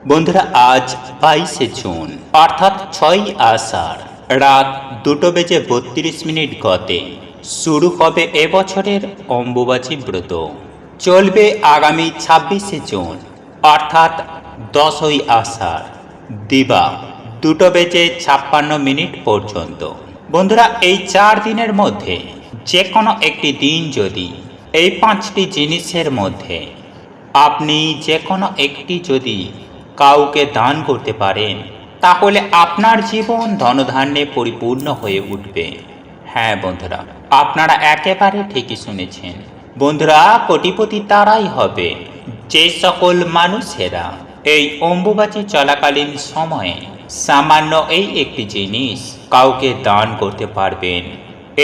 বন্ধুরা, আজ 22শে জুন অর্থাৎ 6ই আষাঢ় রাত 2:32 গতে শুরু হবে এবছরের অম্বুবাচী ব্রত। চলবে আগামী 26শে জুন অর্থাৎ 10ই আষাঢ় দিবা 2:56 পর্যন্ত। বন্ধুরা, এই 4 দিনের মধ্যে যে কোনো একটি দিন যদি এই 5টি জিনিসের মধ্যে আপনি যে কোনো একটি যদি কাউকে দান করতে পারেন, তাহলে আপনার জীবন ধনধান্যে পরিপূর্ণ হয়ে উঠবে। হ্যাঁ বন্ধুরা, আপনারা একেবারে ঠিকই শুনেছেন। বন্ধুরা, কোটিপতি তারাই হবে যে সকল মানুষেরা এই অম্বুবাচী চলাকালীন সময়ে সামান্য এই একটি জিনিস কাউকে দান করতে পারবেন।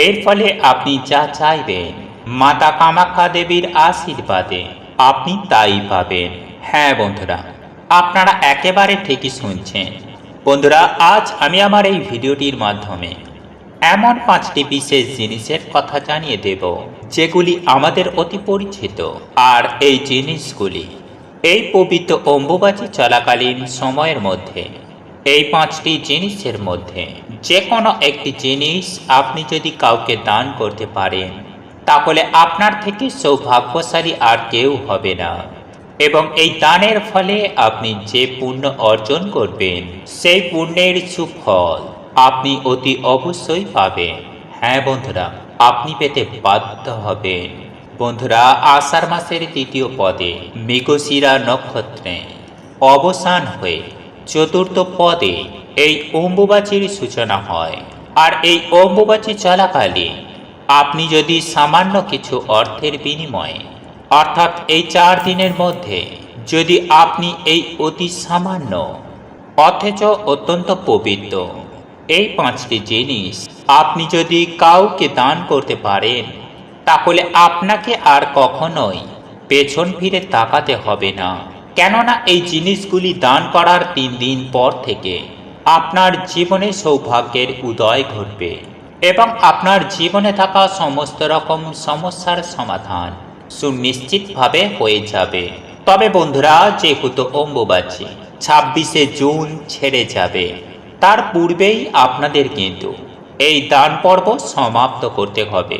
এর ফলে আপনি যা চাইবেন মাতা কামাখ্যা দেবীর আশীর্বাদে আপনি তাই পাবেন। হ্যাঁ বন্ধুরা, আপনারা একেবারে ঠিকই শুনছেন। বন্ধুরা, আজ আমি আমার এই ভিডিওটির মাধ্যমে এমন 5টি বিশেষ জিনিসের কথা জানিয়ে দেব যেগুলি আমাদের অতি পরিচিত। আর এই জিনিসগুলি এই পবিত্র অম্বুবাচী চলাকালীন সময়ের মধ্যে এই 5টি জিনিসের মধ্যে যে কোনো একটি জিনিস আপনি যদি কাউকে দান করতে পারেন, তাহলে আপনার থেকে সৌভাগ্যশালী আর কেউ হবে না। এবং এই দানের ফলে আপনি যে পুণ্য অর্জন করবেন, সেই পুণ্যের সুফল আপনি অতি অবশ্যই পাবেন। হ্যাঁ বন্ধুরা, আপনি পেতে বাধ্য হবেন। বন্ধুরা, আষাঢ় মাসের 3য় পদে মৃগশিরা নক্ষত্রে অবসান হয়ে 4র্থ পদে এই অম্বুবাচীর সূচনা হয়। আর এই অম্বুবাচী চলাকালীন আপনি যদি সামান্য কিছু অর্থের বিনিময়ে অর্থাৎ এই 4 দিনের মধ্যে যদি আপনি এই অতি সামান্য অথচ অত্যন্ত পবিত্র এই 5টি জিনিস আপনি যদি কাউকে দান করতে পারেন, তাহলে আপনাকে আর কখনোই পেছন ফিরে তাকাতে হবে না। কেননা এই জিনিসগুলি দান করার 3 দিন পর থেকে আপনার জীবনে সৌভাগ্যের উদয় ঘটবে এবং আপনার জীবনে থাকা সমস্ত রকম সমস্যার সমাধান সুনিশ্চিতভাবে হয়ে যাবে। তবে বন্ধুরা, যেহেতু অম্বুবাচী 26শে জুন ছেড়ে যাবে, তার পূর্বেই আপনাদের কিন্তু এই দান পর্ব সমাপ্ত করতে হবে।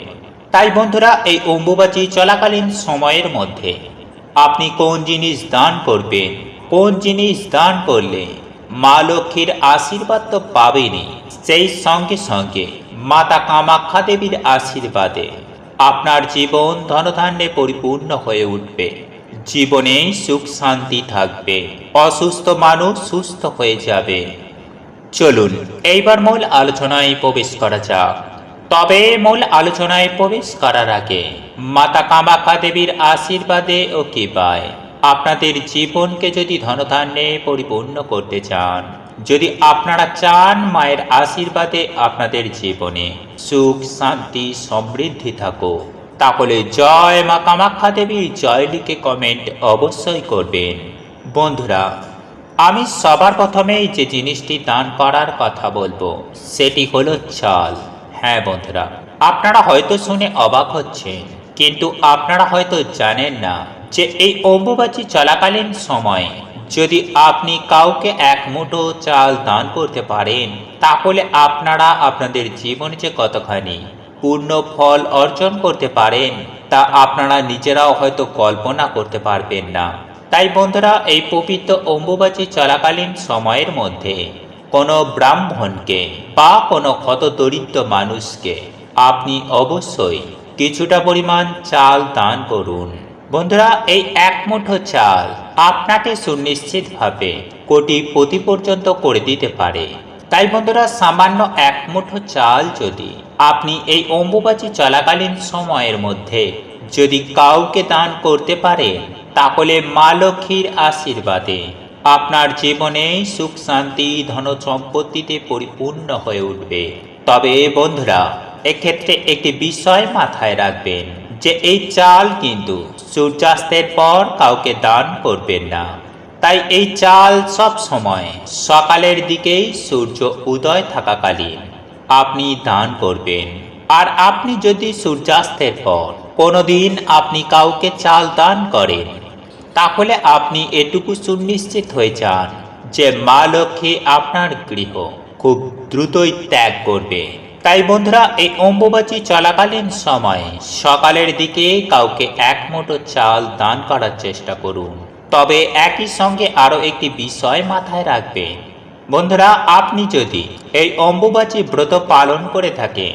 তাই বন্ধুরা, এই অম্বুবাচী চলাকালীন সময়ের মধ্যে আপনি কোন জিনিস দান করবেন, কোন জিনিস দান করলে মা লক্ষ্মীর আশীর্বাদ তো পাবেনই, সেই সঙ্গে সঙ্গে মাতা কামাখ্যা দেবীর আশীর্বাদে আপনার জীবন ধনধান্যে পরিপূর্ণ হয়ে উঠবে, জীবনে সুখ শান্তি থাকবে, অসুস্থ মানুষ সুস্থ হয়ে যাবে। চলুন এইবার মূল আলোচনায় প্রবেশ করা যাক। তবে মূল আলোচনায় প্রবেশ করার আগে মাতা কামাখ্যা দেবীর আশীর্বাদে ও কৃপায় আপনাদের জীবনকে যদি ধনধান্যে পরিপূর্ণ করতে চান, যদি আপনারা চান মায়ের আশীর্বাদে আপনাদের জীবনে সুখ শান্তি সমৃদ্ধি থাকুক, তাহলে জয় মা কামাখ্যা দেবীর জয় লিখে কমেন্ট অবশ্যই করবেন। বন্ধুরা, আমি সবার প্রথমেই যে জিনিসটি দান করার কথা বলবো সেটি হলো চাল। হ্যাঁ বন্ধুরা, আপনারা হয়তো শুনে অবাক হচ্ছেন, কিন্তু আপনারা হয়তো জানেন না যে এই অম্বুবাচী চলাকালীন সময়ে যদি আপনি কাউকে 1 মুঠো চাল দান করতে পারেন, তাহলে আপনারা আপনাদের জীবনে যে কতখানি পূর্ণ ফল অর্জন করতে পারেন তা আপনারা নিজেরাও হয়তো কল্পনা করতে পারবেন না। তাই বন্ধুরা, এই পবিত্র অম্বুবাচী চলাকালীন সময়ের মধ্যে কোনো ব্রাহ্মণকে বা কোনো হতদরিদ্র মানুষকে আপনি অবশ্যই কিছুটা পরিমাণ চাল দান করুন। বন্ধুরা, এই 1 মুঠো চাল আপনাকে সুনিশ্চিতভাবে কোটিপতি পর্যন্ত করে দিতে পারে। তাই বন্ধুরা, সামান্য 1 মুঠো চাল যদি আপনি এই অম্বুবাচী চলাকালীন সময়ের মধ্যে যদি কাউকে দান করতে পারেন, তাহলে মা লক্ষ্মীর আশীর্বাদে আপনার জীবনে সুখ শান্তি ধন সম্পত্তিতে পরিপূর্ণ হয়ে উঠবে। তবে বন্ধুরা, এক্ষেত্রে একটি বিষয় মাথায় রাখবেন যে এই চাল কিন্তু সূর্যাস্তের পর কাউকে দান করবেন না। তাই এই চাল সব সময় সকালের দিকেই সূর্য উদয় থাকাকালীন আপনি দান করবেন। আর আপনি যদি সূর্যাস্তের পর কোনোদিন আপনি কাউকে চাল দান করেন, তাহলে আপনি এটুকু সুনিশ্চিত হয়ে যান যে মা লক্ষ্মী আপনার গৃহ খুব দ্রুতই ত্যাগ করবে। তাই বন্ধুরা, এই অম্বুবাচী চলাকালীন সময়ে সকালের দিকে কাউকে এক মুঠো চাল দান করার চেষ্টা করুন। তবে একই সঙ্গে আরও একটি বিষয় মাথায় রাখবেন বন্ধুরা, আপনি যদি এই অম্বুবাচী ব্রত পালন করে থাকেন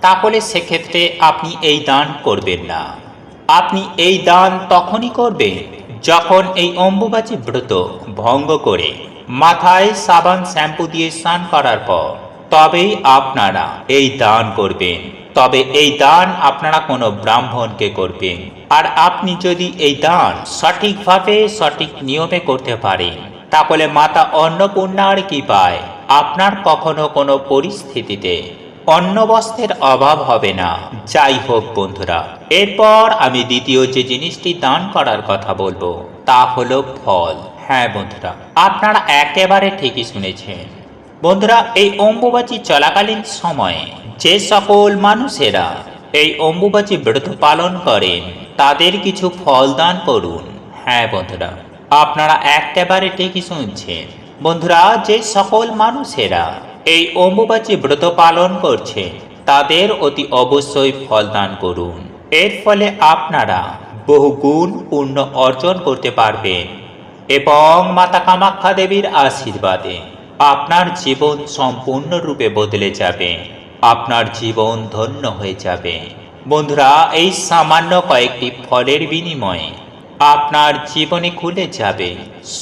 তাহলে সেক্ষেত্রে আপনি এই দান করবেন না। আপনি এই দান তখনই করবেন যখন এই অম্বুবাচী ব্রত ভঙ্গ করে মাথায় সাবান শ্যাম্পু দিয়ে স্নান করার পর তবেই আপনারা এই দান করবেন। তবে এই দান আপনারা কোনো ব্রাহ্মণকে করবেন। আর আপনি যদি এই দান সঠিকভাবে সঠিক নিয়মে করতে পারেন তাহলে মাতা অন্নপূর্ণার কৃপায় আপনার কখনো কোনো পরিস্থিতিতে অন্ন বস্ত্রের অভাব হবে না। যাই হোক বন্ধুরা, এরপর আমি দ্বিতীয় যে জিনিসটি দান করার কথা বলবো তা হলো ফল। হ্যাঁ বন্ধুরা, আপনারা একেবারে ঠিকই শুনেছেন। বন্ধুরা, এই অম্বুবাচী চলাকালীন সময়ে যে সকল মানুষেরা এই অম্বুবাচী ব্রত পালন করেন তাদের কিছু ফল দান করুন। হ্যাঁ বন্ধুরা, আপনারা একেবারে ঠিকই শুনছেন। বন্ধুরা, যে সকল মানুষেরা এই অম্বুবাচী ব্রত পালন করছে তাদের অতি অবশ্যই ফল দান করুন। এর ফলে আপনারা বহুগুণ পুণ্য অর্জন করতে পারবেন এবং মাতা কামাখ্যা দেবীর আশীর্বাদে আপনার জীবন সম্পূর্ণরূপে বদলে যাবে। আপনার জীবন ধন্য হয়ে যাবে। বন্ধুরা, এই সামান্য কয়েকটি ফলের বিনিময়ে আপনার জীবনে খুলে যাবে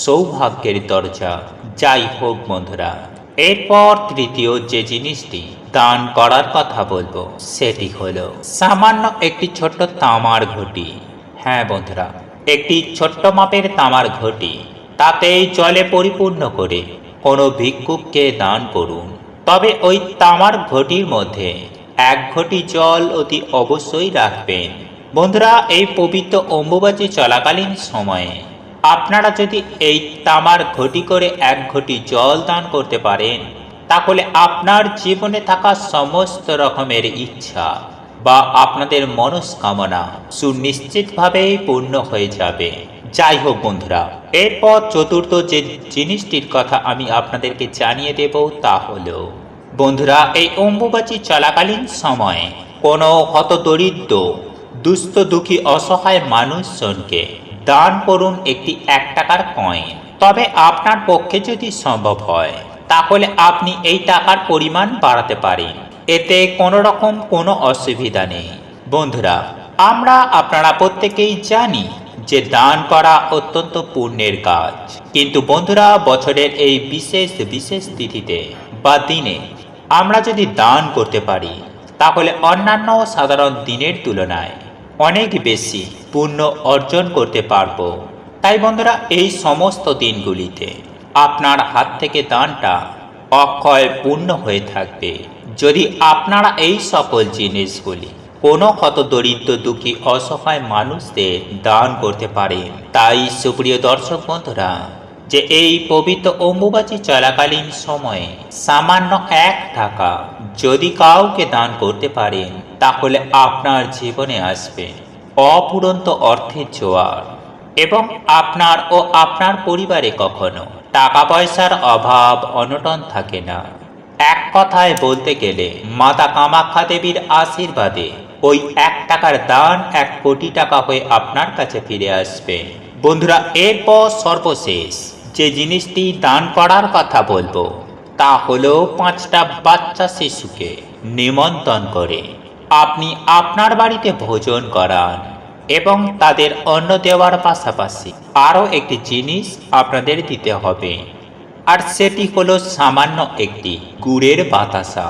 সৌভাগ্যের দরজা। যাই হোক বন্ধুরা, এরপর তৃতীয় যে জিনিসটি দান করার কথা বলবো সেটি হলো সামান্য একটি ছোট্ট তামার ঘটি। হ্যাঁ বন্ধুরা, একটি ছোট্ট মাপের তামার ঘটি, তাতেই জলে পরিপূর্ণ করে কোনো ভিক্ষুককে দান করুন। তবে ওই তামার ঘটির মধ্যে এক ঘটি জল অতি অবশ্যই রাখবেন। বন্ধুরা, এই পবিত্র অম্বুবাচী চলাকালীন সময়ে আপনারা যদি এই তামার ঘটি করে এক ঘটি জল দান করতে পারেন তাহলে আপনার জীবনে থাকা সমস্ত রকমের ইচ্ছা বা আপনাদের মনস্কামনা সুনিশ্চিতভাবেই পূর্ণ হয়ে যাবে। যাই হোক বন্ধুরা, এরপর চতুর্থ যে জিনিসটির কথা আমি আপনাদেরকে জানিয়ে দেব তা হলো বন্ধুরা, এই অম্বুবাচী চলাকালীন সময়ে কোনো হতদরিদ্র দুস্থ দুঃখী অসহায় মানুষজনকে দান করুন একটি 1 টাকার কয়েন। তবে আপনার পক্ষে যদি সম্ভব হয় তাহলে আপনি এই টাকার পরিমাণ বাড়াতে পারেন, এতে কোনো রকম কোনো অসুবিধা নেই। বন্ধুরা, আপনারা প্রত্যেকেই জানি যে দান করা অত্যন্ত পুণ্যের কাজ, কিন্তু বন্ধুরা বছরের এই বিশেষ বিশেষ তিথিতে বা দিনে আমরা যদি দান করতে পারি তাহলে অন্যান্য সাধারণ দিনের তুলনায় অনেক বেশি পুণ্য অর্জন করতে পারবো। তাই বন্ধুরা, এই সমস্ত দিনগুলিতে আপনার হাত থেকে দানটা অক্ষয় পূর্ণ হয়ে থাকবে যদি আপনারা এই সকল জিনিসগুলি কোনো হতদরিদ্র দুঃখী অসহায় মানুষদের দান করতে পারেন। তাই সুপ্রিয় দর্শক বন্ধুরা, যে এই পবিত্র অম্বুবাচী চলাকালীন সময়ে সামান্য 1 টাকা যদি কাউকে দান করতে পারেন তাহলে আপনার জীবনে আসবে অফুরন্ত অর্থের জোয়ার এবং আপনার ও আপনার পরিবারে কখনো টাকা পয়সার অভাব অনটন থাকে না। এক কথায় বলতে গেলে মাতা কামাখ্যা দেবীর আশীর্বাদে ওই 1 টাকার দান 1 কোটি টাকা হয়ে আপনার কাছে ফিরে আসবে। বন্ধুরা, এরপর সর্বশেষ যে জিনিসটি দান করার কথা বলবো তা হলো 5টা বাচ্চা শিশুকে নিমন্ত্রণ করে আপনি আপনার বাড়িতে ভোজন করান এবং তাদের অন্ন দেওয়ার পাশাপাশি আরও একটি জিনিস আপনাদের দিতে হবে, আর সেটি হলো সামান্য একটি গুড়ের বাতাসা।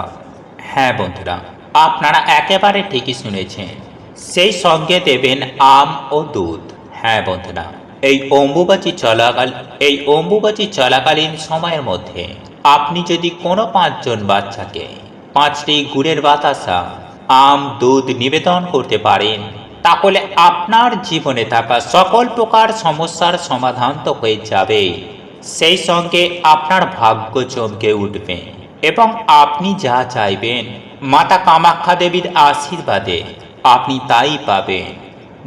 হ্যাঁ বন্ধুরা, আপনারা একেবারে ঠিকই শুনেছেন, সেই সঙ্গে দেবেন আম ও দুধ। হ্যাঁ বন্ধুরা, এই অম্বুবাচী চলাকালীন সময়ের মধ্যে আপনি যদি কোনো 5 জন বাচ্চাকে 5টি গুড়ের বাতাসা, আম, দুধ নিবেদন করতে পারেন তাহলে আপনার জীবনে থাকা সকল প্রকার সমস্যার সমাধান তো হয়ে যাবে, সেই সঙ্গে আপনার ভাগ্য চমকে উঠবে এবং আপনি যা চাইবেন মাতা কামাখ্যা দেবীর আশীর্বাদে আপনি তাই পাবেন।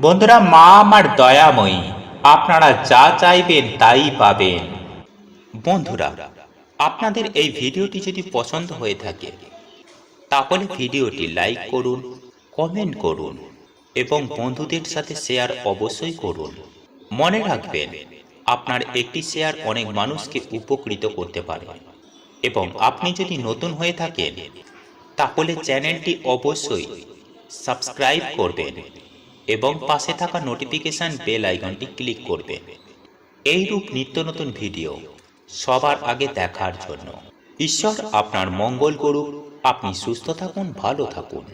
বন্ধুরা, মা আমার দয়াময়ী আপনারা যা চাইবেন তাই পাবেন। বন্ধুরা, আপনাদের এই ভিডিওটি যদি পছন্দ হয়ে থাকে তাহলে ভিডিওটি লাইক করুন, কমেন্ট করুন এবং বন্ধুদের সাথে শেয়ার অবশ্যই করুন। মনে রাখবেন, আপনার একটি শেয়ার অনেক মানুষকে উপকৃত করতে পারে। এবং আপনি যদি নতুন হয়ে থাকেন তাহলে চ্যানেলটি অবশ্যই সাবস্ক্রাইব করবেন এবং পাশে থাকা নোটিফিকেশন বেল আইকনটি ক্লিক করবেন এইরূপ নিত্য নতুন ভিডিও সবার আগে দেখার জন্য। ঈশ্বর আপনার মঙ্গল করুক। আপনি সুস্থ থাকুন, ভালো থাকুন।